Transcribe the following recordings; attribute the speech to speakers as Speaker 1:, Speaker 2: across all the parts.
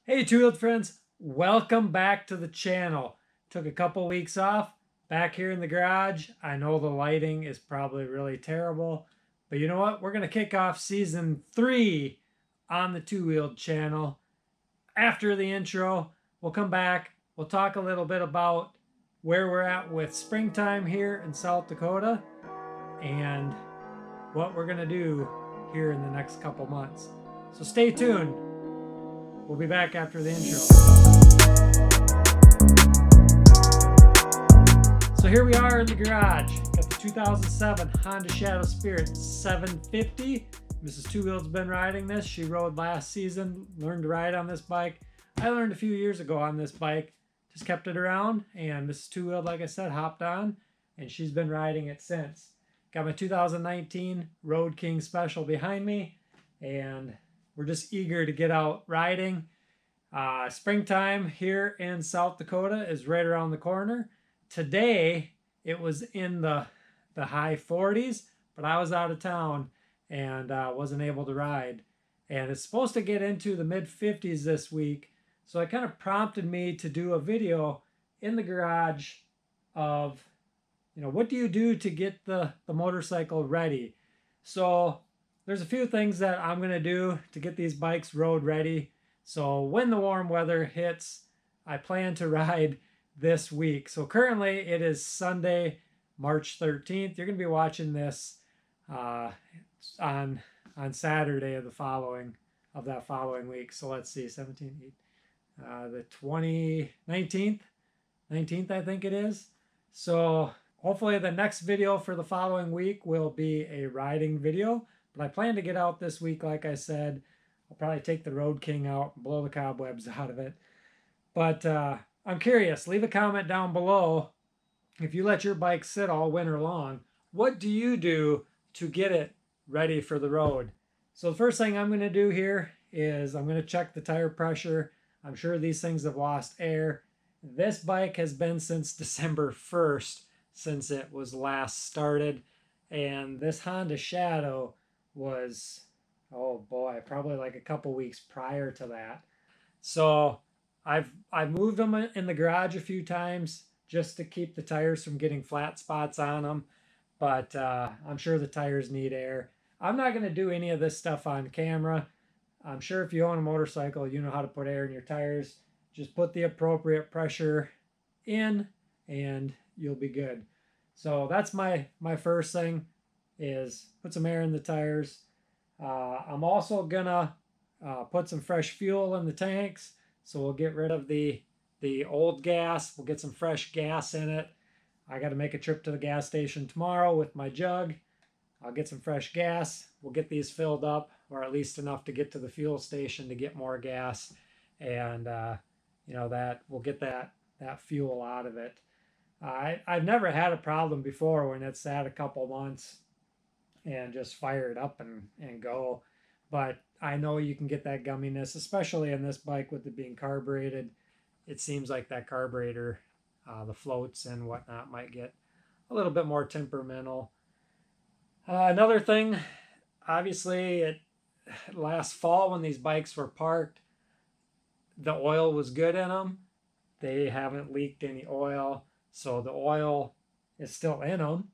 Speaker 1: Hey two-wheeled friends, welcome back to the channel. Took a couple weeks off, back here in the garage. I know the lighting is probably really terrible, but you know what? We're gonna kick off season 3 on the two-wheeled channel. After the intro, we'll come back, we'll talk a little bit about where we're at with springtime here in South Dakota and what we're gonna do here in the next couple months. So stay tuned. We'll be back after the intro. So here we are in the garage. Got the 2007 Honda Shadow Spirit 750. Mrs. Two Wheel's been riding this. She rode last season, learned to ride on this bike. I learned a few years ago on this bike. Just kept it around, and Mrs. Two Wheel, like I said, hopped on, and she's been riding it since. Got my 2019 Road King Special behind me, and we're just eager to get out riding. Springtime here in South Dakota is right around the corner. Today it was in the high 40s, but I was out of town and wasn't able to ride. And it's supposed to get into the mid 50s this week, so it kind of prompted me to do a video in the garage of, what do you do to get the motorcycle ready? So there's a few things that I'm going to do to get these bikes road ready. So when the warm weather hits, I plan to ride this week. So currently it is Sunday, March 13th. You're going to be watching this on Saturday of that following week. So let's see, 17, 8, the 19th, I think it is. So hopefully the next video for the following week will be a riding video. But I plan to get out this week, like I said. I'll probably take the Road King out and blow the cobwebs out of it. But I'm curious. Leave a comment down below. If you let your bike sit all winter long, what do you do to get it ready for the road? So the first thing I'm going to do here is I'm going to check the tire pressure. I'm sure these things have lost air. This bike has been since December 1st, since it was last started. And this Honda Shadow was, oh boy, probably like a couple weeks prior to that. So I've moved them in the garage a few times just to keep the tires from getting flat spots on them. But I'm sure the tires need air. I'm not going to do any of this stuff on camera. I'm sure if you own a motorcycle, you know how to put air in your tires. Just put the appropriate pressure in and you'll be good. So that's my first thing, is put some air in the tires. I'm also gonna put some fresh fuel in the tanks, so we'll get rid of the old gas. We'll get some fresh gas in it. I got to make a trip to the gas station tomorrow with my jug. I'll get some fresh gas. We'll get these filled up, or at least enough to get to the fuel station to get more gas, and that we'll get that fuel out of it. I've never had a problem before when it's sat a couple months and just fire it up and go. But I know you can get that gumminess, especially in this bike with it being carbureted. It seems like that carburetor, the floats and whatnot, might get a little bit more temperamental. Another thing, obviously, last fall when these bikes were parked, the oil was good in them. They haven't leaked any oil, so the oil is still in them.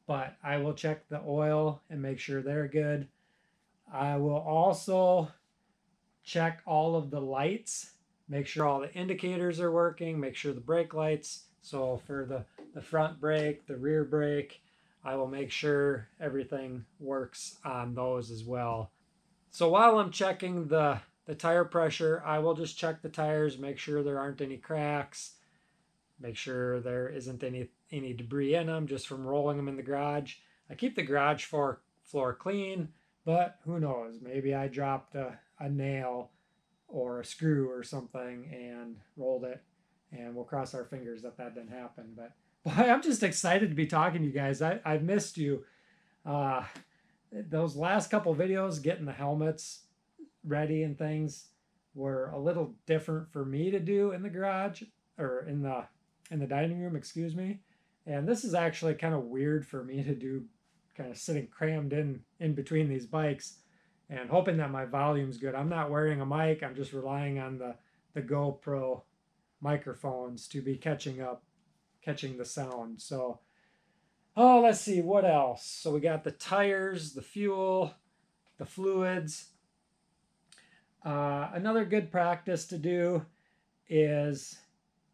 Speaker 1: But I will check the oil and make sure they're good. I will also check all of the lights, make sure all the indicators are working, make sure the brake lights, so for the front brake, the rear brake, I will make sure everything works on those as well. So while I'm checking the tire pressure, I will just check the tires, make sure there aren't any cracks, make sure there isn't any debris in them just from rolling them in the garage. I keep the garage floor clean, but who knows? Maybe I dropped a nail or a screw or something and rolled it, and we'll cross our fingers that didn't happen. But boy, I'm just excited to be talking to you guys. I've missed you. Those last couple videos, getting the helmets ready and things, were a little different for me to do in the garage, or in the dining room, excuse me. And this is actually kind of weird for me to do, kind of sitting crammed in between these bikes and hoping that my volume's good. I'm not wearing a mic. I'm just relying on the GoPro microphones to be catching the sound. So, oh, let's see what else. So we got the tires, the fuel, the fluids. Another good practice to do is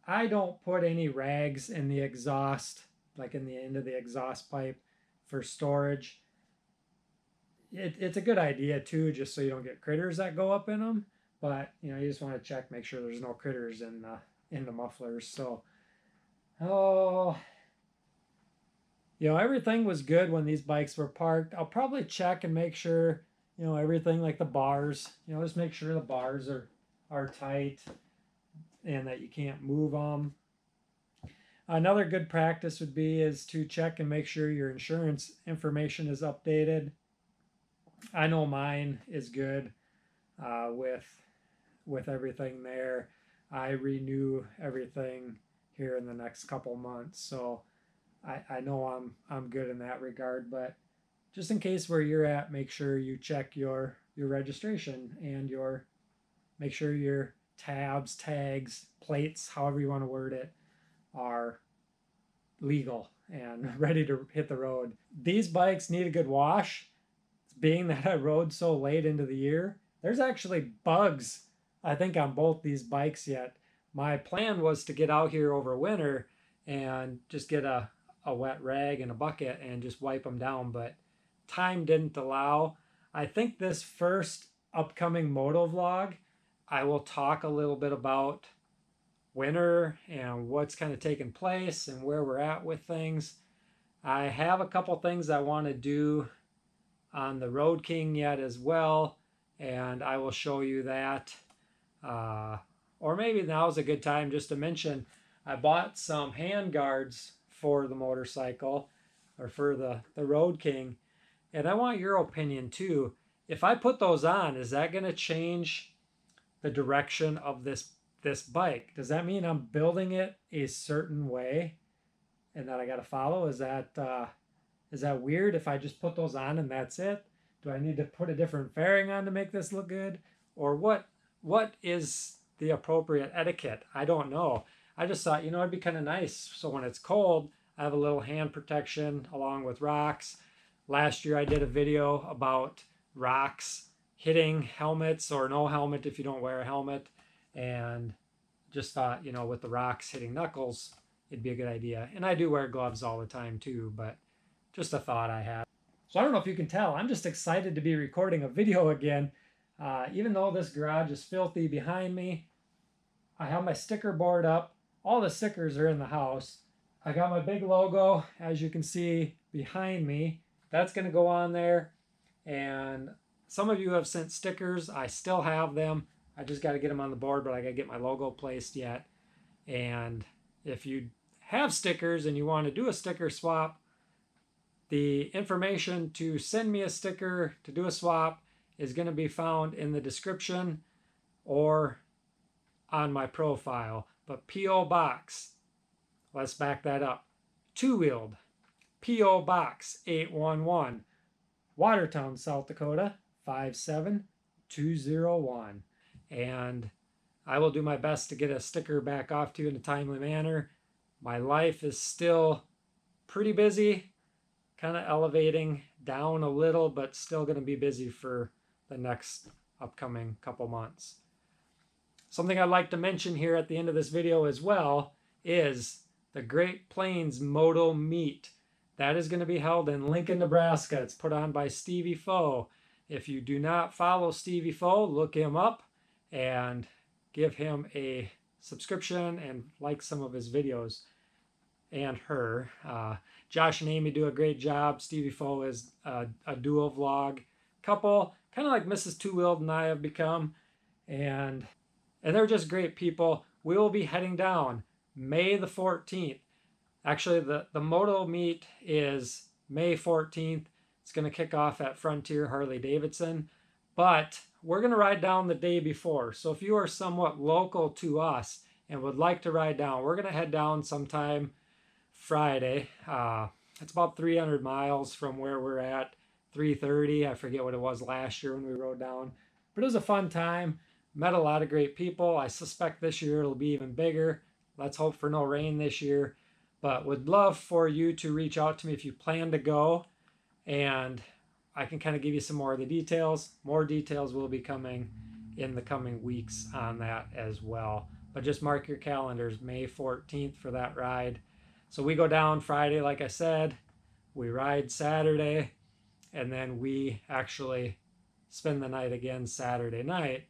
Speaker 1: I don't put any rags in the exhaust, like in the end of the exhaust pipe for storage. It's a good idea too, just so you don't get critters that go up in them. But you know, you just want to check, make sure there's no critters in the mufflers. So, oh, you know, everything was good when these bikes were parked. I'll probably check and make sure, you know, everything like the bars, you know, just make sure the bars are tight and that you can't move them. Another good practice would be is to check and make sure your insurance information is updated. I know mine is good with everything there. I renew everything here in the next couple months, so I know I'm good in that regard. But just in case where you're at, make sure you check your registration and make sure your tabs, tags, plates, however you want to word it, are legal and ready to hit the road. These bikes need a good wash. Being that I rode so late into the year, there's actually bugs, I think, on both these bikes yet. My plan was to get out here over winter and just get a wet rag and a bucket and just wipe them down, but time didn't allow. I think this first upcoming moto vlog, I will talk a little bit about winter and what's kind of taking place and where we're at with things. I have a couple things I want to do on the Road King yet as well, and I will show you that. Or maybe now is a good time just to mention I bought some hand guards for the motorcycle, or for the Road King, and I want your opinion too. If I put those on, is that going to change the direction of this bike? Does that mean I'm building it a certain way and that I got to follow? Is that weird if I just put those on and that's it? Do I need to put a different fairing on to make this look good? Or what is the appropriate etiquette? I don't know. I just thought, you know, it'd be kind of nice. So when it's cold, I have a little hand protection along with rocks. Last year I did a video about rocks hitting helmets, or no helmet if you don't wear a helmet. And just thought, you know, with the rocks hitting knuckles, it'd be a good idea. And I do wear gloves all the time too, but just a thought I had. So I don't know if you can tell, I'm just excited to be recording a video again. Even though this garage is filthy behind me, I have my sticker board up. All the stickers are in the house. I got my big logo, as you can see behind me. That's going to go on there. And some of you have sent stickers. I still have them. I just got to get them on the board, but I got to get my logo placed yet. And if you have stickers and you want to do a sticker swap, the information to send me a sticker to do a swap is going to be found in the description or on my profile. But P.O. Box, let's back that up. Two-wheeled, P.O. Box 811, Watertown, South Dakota 57201. And I will do my best to get a sticker back off to you in a timely manner. My life is still pretty busy, kind of elevating down a little, but still going to be busy for the next upcoming couple months. Something I'd like to mention here at the end of this video as well is the Great Plains Moto Meet. That is going to be held in Lincoln, Nebraska. It's put on by Stevie Foe. If you do not follow Stevie Foe, look him up and give him a subscription and like some of his videos. And her. Josh and Amy do a great job. Stevie Foe is a dual vlog couple, kind of like Mrs. Two-Wheeled and I have become. And they're just great people. We will be heading down May the 14th. Actually, the Moto Meet is May 14th. It's going to kick off at Frontier Harley-Davidson. But we're going to ride down the day before. So if you are somewhat local to us and would like to ride down, we're going to head down sometime Friday. It's about 300 miles from where we're at, 330. I forget what it was last year when we rode down. But it was a fun time. Met a lot of great people. I suspect this year it'll be even bigger. Let's hope for no rain this year. But would love for you to reach out to me if you plan to go, and I can kind of give you some more of the details. More details will be coming in the coming weeks on that as well. But just mark your calendars, May 14th for that ride. So we go down Friday, like I said. We ride Saturday, and then we actually spend the night again Saturday night,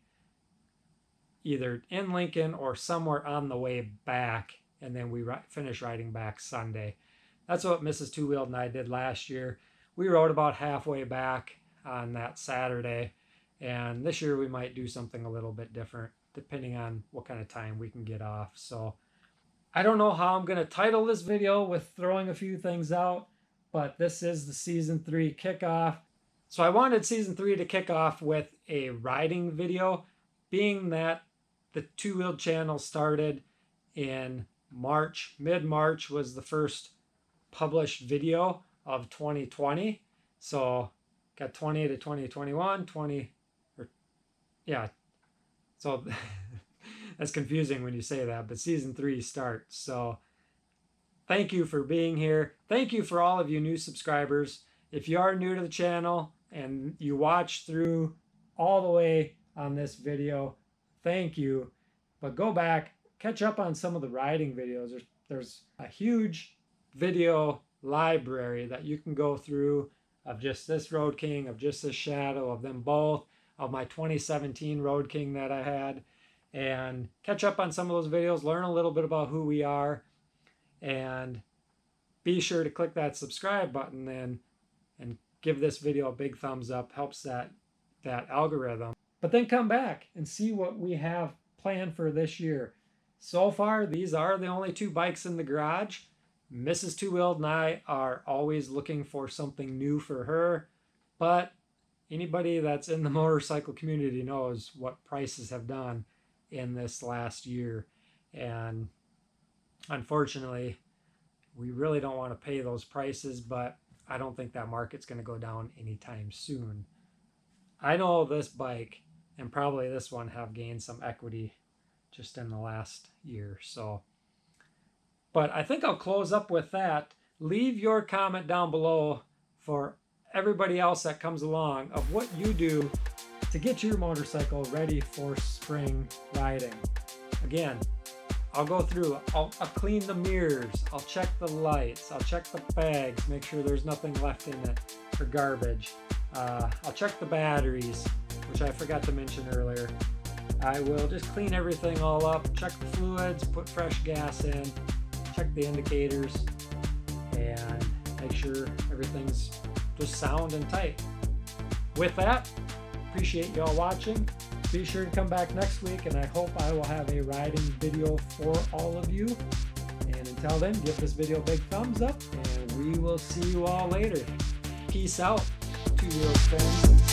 Speaker 1: either in Lincoln or somewhere on the way back, and then we finish riding back Sunday. That's what Mrs. Two Wheeled and I did last year. We rode about halfway back on that Saturday, and this year we might do something a little bit different depending on what kind of time we can get off. So I don't know how I'm going to title this video with throwing a few things out, but this is the season 3 kickoff. So I wanted season 3 to kick off with a riding video, being that the Two Wheeled channel started in March. Mid-March was the first published video of 2020. So got 20 to 2021, so that's confusing when you say that, but season 3 starts. So thank you for being here. Thank you for all of you new subscribers. If you are new to the channel and you watch through all the way on this video, thank you. But go back, catch up on some of the riding videos. There's a huge video library that you can go through of just this Road King, of just this Shadow, of them both, of my 2017 Road King that I had, and catch up on some of those videos, learn a little bit about who we are, and be sure to click that subscribe button then and give this video a big thumbs up. Helps that algorithm. But then come back and see what we have planned for this year. So far, these are the only 2 bikes in the garage. Mrs. Two Wheeled and I are always looking for something new for her, but anybody that's in the motorcycle community knows what prices have done in this last year, and unfortunately we really don't want to pay those prices, but I don't think that market's going to go down anytime soon. I know this bike and probably this one have gained some equity just in the last year. So, but I think I'll close up with that. Leave your comment down below for everybody else that comes along of what you do to get your motorcycle ready for spring riding. Again, I'll go through, I'll clean the mirrors, I'll check the lights, I'll check the bags, make sure there's nothing left in it for garbage. I'll check the batteries, which I forgot to mention earlier. I will just clean everything all up, check the fluids, put fresh gas in, check the indicators, and make sure everything's just sound and tight. With that, appreciate y'all watching. Be sure to come back next week, and I hope I will have a riding video for all of you. And until then, give this video a big thumbs up, and we will see you all later. Peace out, Two Wheeled fans.